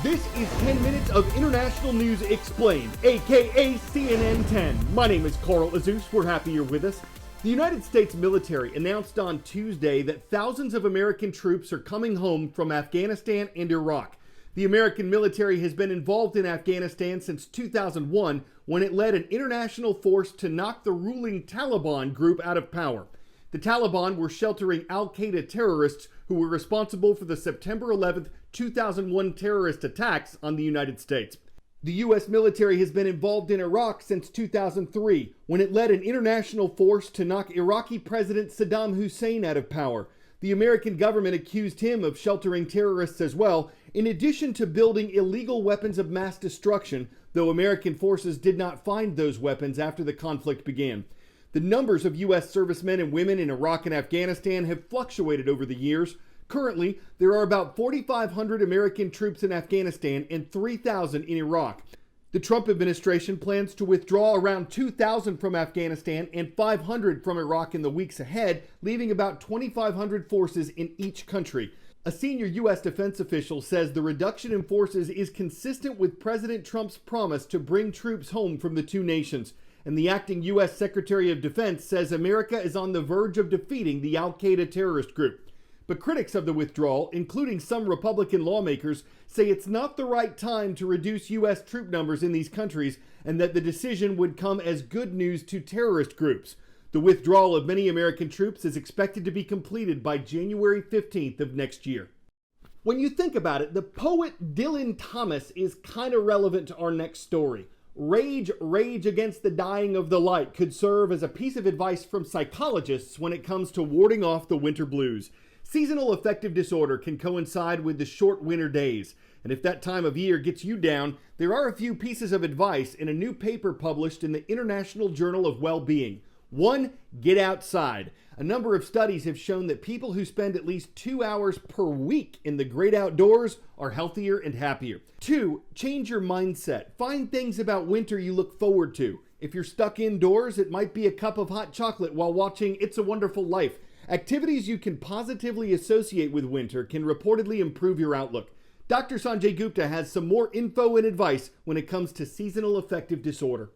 This is 10 minutes of international news explained, aka CNN 10. My name is Carl Azus. We're happy you're with us. The United States military announced on Tuesday that thousands of American troops are coming home from Afghanistan and Iraq. The American military has been involved in Afghanistan since 2001, when it led an international force to knock the ruling Taliban group out of power. The Taliban were sheltering al-Qaeda terrorists who were responsible for the September 11, 2001 terrorist attacks on the United States. The U.S. military has been involved in Iraq since 2003, when it led an international force to knock Iraqi President Saddam Hussein out of power. The American government accused him of sheltering terrorists as well, in addition to building illegal weapons of mass destruction, though American forces did not find those weapons after the conflict began. The numbers of U.S. servicemen and women in Iraq and Afghanistan have fluctuated over the years. Currently, there are about 4,500 American troops in Afghanistan and 3,000 in Iraq. The Trump administration plans to withdraw around 2,000 from Afghanistan and 500 from Iraq in the weeks ahead, leaving about 2,500 forces in each country. A senior U.S. defense official says the reduction in forces is consistent with President Trump's promise to bring troops home from the two nations. And the acting U.S. Secretary of Defense says America is on the verge of defeating the al-Qaeda terrorist group. But critics of the withdrawal, including some Republican lawmakers, say it's not the right time to reduce U.S. troop numbers in these countries, and that the decision would come as good news to terrorist groups. The withdrawal of many American troops is expected to be completed by January 15th of next year. When you think about it, the poet Dylan Thomas is kind of relevant to our next story. Rage, rage against the dying of the light could serve as a piece of advice from psychologists when it comes to warding off the winter blues. Seasonal affective disorder can coincide with the short winter days, and if that time of year gets you down, there are a few pieces of advice in a new paper published in the International Journal of Well-Being. 1. Get outside. A number of studies have shown that people who spend at least 2 hours per week in the great outdoors are healthier and happier. 2. Change your mindset. Find things about winter you look forward to. If you're stuck indoors, it might be a cup of hot chocolate while watching It's a Wonderful Life. Activities you can positively associate with winter can reportedly improve your outlook. Dr. Sanjay Gupta has some more info and advice when it comes to seasonal affective disorder.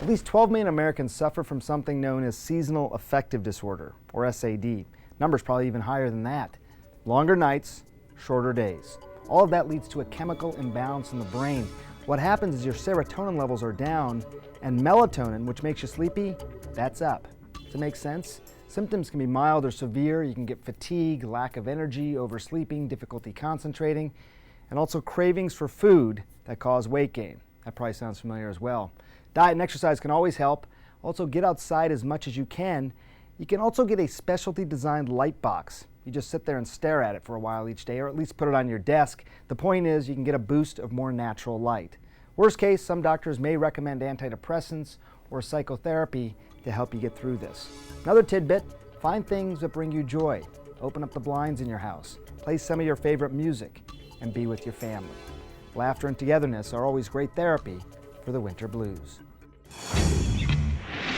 At least 12 million Americans suffer from something known as seasonal affective disorder, or SAD. Numbers probably even higher than that. Longer nights, shorter days. All of that leads to a chemical imbalance in the brain. What happens is your serotonin levels are down, and melatonin, which makes you sleepy, that's up. Does it make sense? Symptoms can be mild or severe. You can get fatigue, lack of energy, oversleeping, difficulty concentrating, and also cravings for food that cause weight gain. That probably sounds familiar as well. Diet and exercise can always help. Also, get outside as much as you can. You can also get a specialty designed light box. You just sit there and stare at it for a while each day, or at least put it on your desk. The point is you can get a boost of more natural light. Worst case, some doctors may recommend antidepressants or psychotherapy to help you get through this. Another tidbit, find things that bring you joy. Open up the blinds in your house, play some of your favorite music, and be with your family. Laughter and togetherness are always great therapy for the winter blues.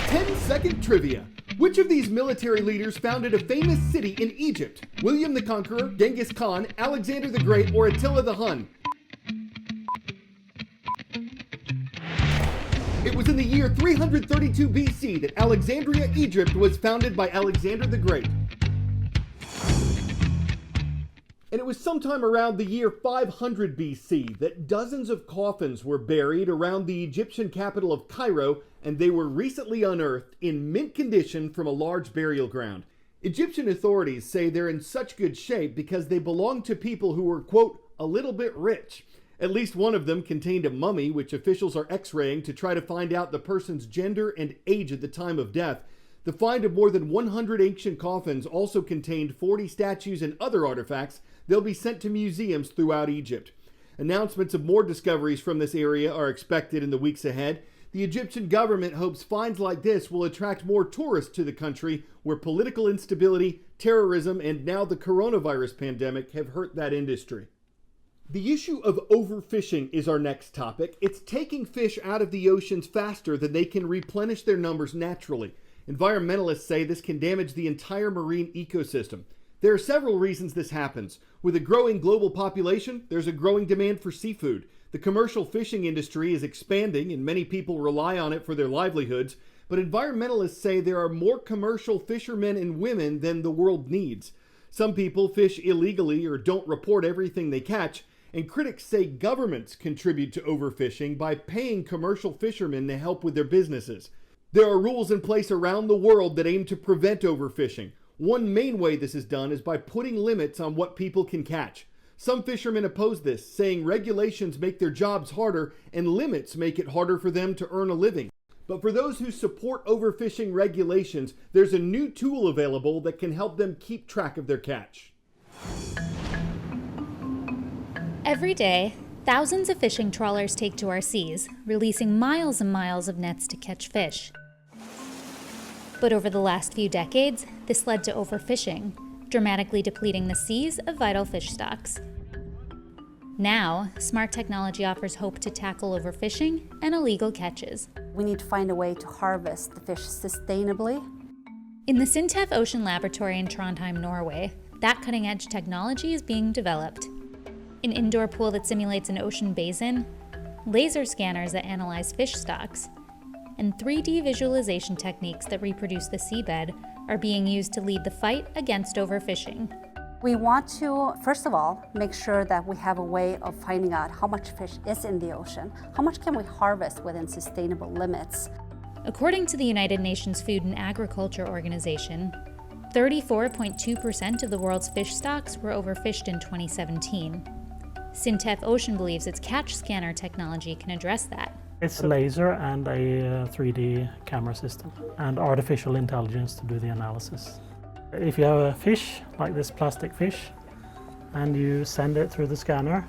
10-second trivia. Which of these military leaders founded a famous city in Egypt? William the Conqueror, Genghis Khan, Alexander the Great, or Attila the Hun? It was in the year 332 BC that Alexandria, Egypt was founded by Alexander the Great. And it was sometime around the year 500 BC that dozens of coffins were buried around the Egyptian capital of Cairo, and they were recently unearthed in mint condition from a large burial ground. Egyptian authorities say they're in such good shape because they belong to people who were, quote, a little bit rich. At least one of them contained a mummy, which officials are x-raying to try to find out the person's gender and age at the time of death. The find of more than 100 ancient coffins also contained 40 statues and other artifacts. They'll be sent to museums throughout Egypt. Announcements of more discoveries from this area are expected in the weeks ahead. The Egyptian government hopes finds like this will attract more tourists to the country, where political instability, terrorism, and now the coronavirus pandemic have hurt that industry. The issue of overfishing is our next topic. It's taking fish out of the oceans faster than they can replenish their numbers naturally. Environmentalists say this can damage the entire marine ecosystem. There are several reasons this happens. With a growing global population, there's a growing demand for seafood. The commercial fishing industry is expanding and many people rely on it for their livelihoods, but environmentalists say there are more commercial fishermen and women than the world needs. Some people fish illegally or don't report everything they catch, and critics say governments contribute to overfishing by paying commercial fishermen to help with their businesses. There are rules in place around the world that aim to prevent overfishing. One main way this is done is by putting limits on what people can catch. Some fishermen oppose this, saying regulations make their jobs harder and limits make it harder for them to earn a living. But for those who support overfishing regulations, there's a new tool available that can help them keep track of their catch. Every day, thousands of fishing trawlers take to our seas, releasing miles and miles of nets to catch fish. But over the last few decades, this led to overfishing, dramatically depleting the seas of vital fish stocks. Now, smart technology offers hope to tackle overfishing and illegal catches. We need to find a way to harvest the fish sustainably. In the SINTEF Ocean Laboratory in Trondheim, Norway, that cutting-edge technology is being developed. An indoor pool that simulates an ocean basin, laser scanners that analyze fish stocks, and 3D visualization techniques that reproduce the seabed are being used to lead the fight against overfishing. We want to, first of all, make sure that we have a way of finding out how much fish is in the ocean, how much can we harvest within sustainable limits. According to the United Nations Food and Agriculture Organization, 34.2% of the world's fish stocks were overfished in 2017. SINTEF Ocean believes its catch scanner technology can address that. It's a laser and a 3D camera system and artificial intelligence to do the analysis. If you have a fish, like this plastic fish, and you send it through the scanner,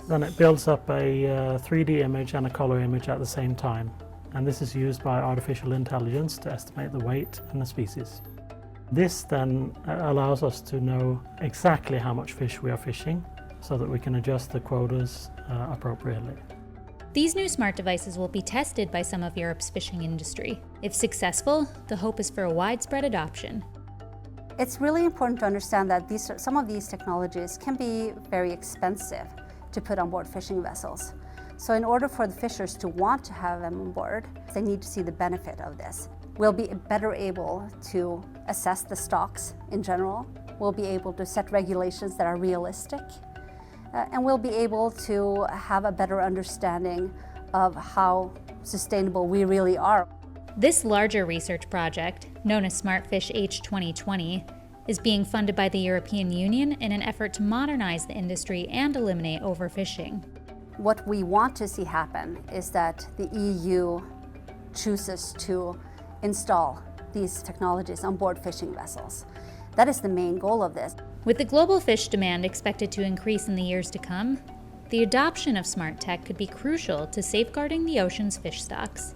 then it builds up a 3D image and a color image at the same time. And this is used by artificial intelligence to estimate the weight and the species. This then allows us to know exactly how much fish we are fishing so that we can adjust the quotas appropriately. These new smart devices will be tested by some of Europe's fishing industry. If successful, the hope is for a widespread adoption. It's really important to understand that some of these technologies can be very expensive to put on board fishing vessels. So in order for the fishers to want to have them on board, they need to see the benefit of this. We'll be better able to assess the stocks in general. We'll be able to set regulations that are realistic. And we'll be able to have a better understanding of how sustainable we really are. This larger research project, known as SmartFish H 2020, is being funded by the European Union in an effort to modernize the industry and eliminate overfishing. What we want to see happen is that the EU chooses to install these technologies on board fishing vessels. That is the main goal of this. With the global fish demand expected to increase in the years to come, the adoption of smart tech could be crucial to safeguarding the ocean's fish stocks.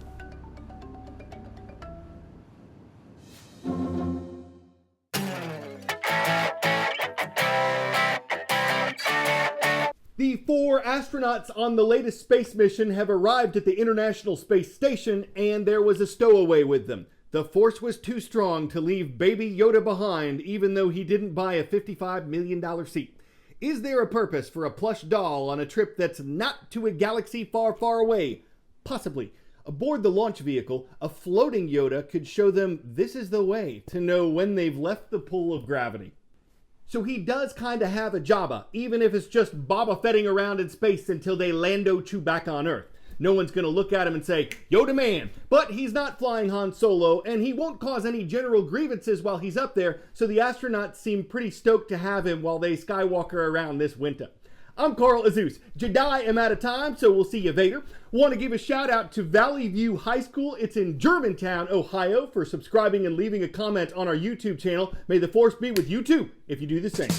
The 4 astronauts on the latest space mission have arrived at the International Space Station, and there was a stowaway with them. The force was too strong to leave baby Yoda behind, even though he didn't buy a $55 million seat. Is there a purpose for a plush doll on a trip that's not to a galaxy far, far away? Possibly. Aboard the launch vehicle, a floating Yoda could show them this is the way to know when they've left the pull of gravity. So he does kind of have a Jabba, even if it's just Boba Fetting around in space until they Lando Chew back on Earth. No one's going to look at him and say, Yoda man, but he's not flying Han Solo, and he won't cause any general grievances while he's up there, so the astronauts seem pretty stoked to have him while they Skywalker around this winter. I'm Carl Azus. Jedi am out of time, so we'll see you later. Want to give a shout out to Valley View High School. It's in Germantown, Ohio, for subscribing and leaving a comment on our YouTube channel. May the force be with you too, if you do the same.